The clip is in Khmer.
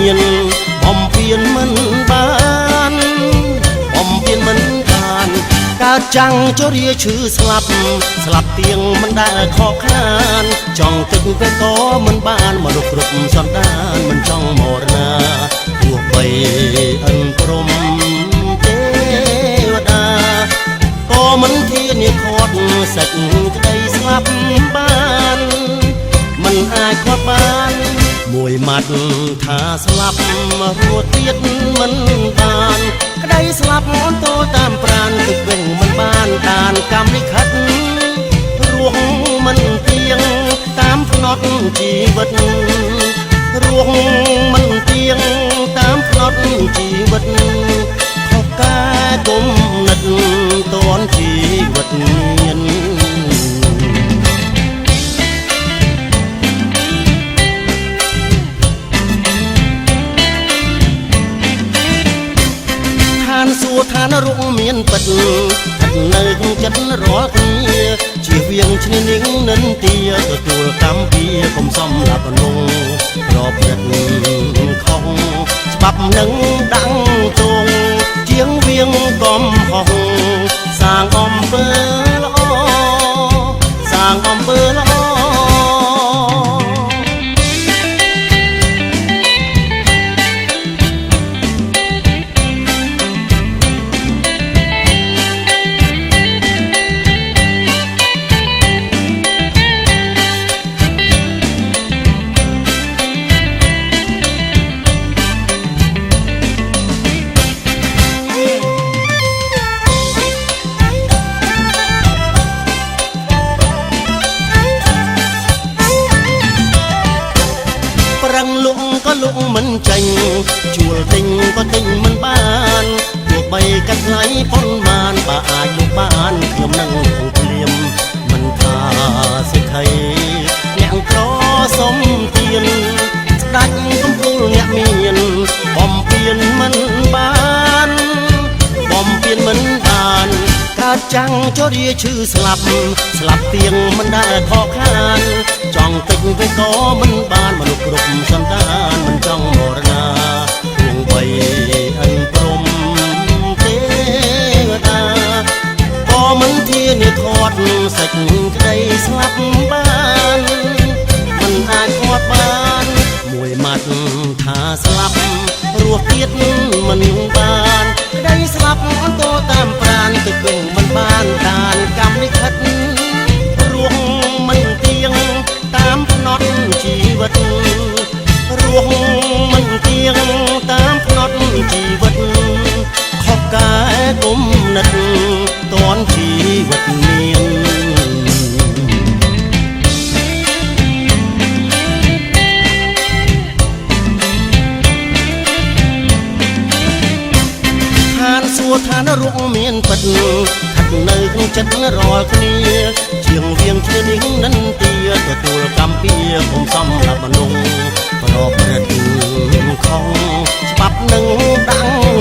មានបំពេញមិនបានបំពេញមិនបានកើតចាំងជរាឈឺស្លាប់ទៀងមិនដែលខកខានចង់ទឹកពេលក៏មិនបានមនុស្សគ្រប់សន្តានមិនចង់មរណាទោះបីអិនព្រមទេវតាក៏មិនធានាខាត់សេចក្តីស្លាប់បានមិនអាចខាត់បានមួយម៉ាត់ថាស្លាប់រស់ទៀតមិនបានក្តីស្លាប់អូនតូតាមប្រានទឹកវិញមិនបានតានកម្មលិខិតរស់មិនទៀងតាមផ្នត់ជីវិតរស់មិនទៀងតាមផ្នត់ជីវិតខុសការគុំនិតតនជីវិតមានសួរឋានរុកមានពិតស្ថិតនៅចិត្តរាល់គ្នាជៀសវាងឈ្នានីងនិន្ទាទទួលកម្មពីកុំសំឡាប់នងរកព្រឹកខុសច្បាប់នឹងដាំងទងជាងវៀងកំហុសសាងអំពើល្អសាងអំពើល្អក៏លុកមិនចាញ់ជួលទិញក៏ទិញមិនបានទោះបីកាត់ថ្លៃប៉ុន្មានបើអាចលុកបានខ្ញុំនឹងភ្លាមមិនថាសេដ្ឋីអ្នកក្រសុំទានស្ដាច់កំពូលអ្នកមានបំពេញមិនបានបំពេញមិនបានកើតចាំងជរាឈឺស្លាប់ទៀងមិនដែលខកខានចង់តិចវាក៏មិនបានមនុស្សគ្រប់សន្តានមិនចង់មរណាទោះបីអិនព្រមទេវតាក៏មិនធានាខាត់សេចក្តីស្លាប់បានមិនអាចខាត់បានមួយម៉ាត់ថាស្លាប់រស់ទៀតមិនបានក្តីស្លាប់អន្តោតាមប្រានទឹកវិញមិនបានតានកម្មលិខិតរស់មិនទៀងតាមផ្នត់ជីវិតរស់មិនទៀងតាមផ្នត់ជីវិតខុសការគុំនិតតនជីវិតមានឋានរុកមានពិតស្ថិតនៅក្នុងចិត្តរាល់គ្នាជាងវៀងឈ្នានីងនិន្ទាទទួលកម្មពីកុំសំឡាប់មនុស្សប្រព្រឹត្តខុសច្បាប់នឹងដាំង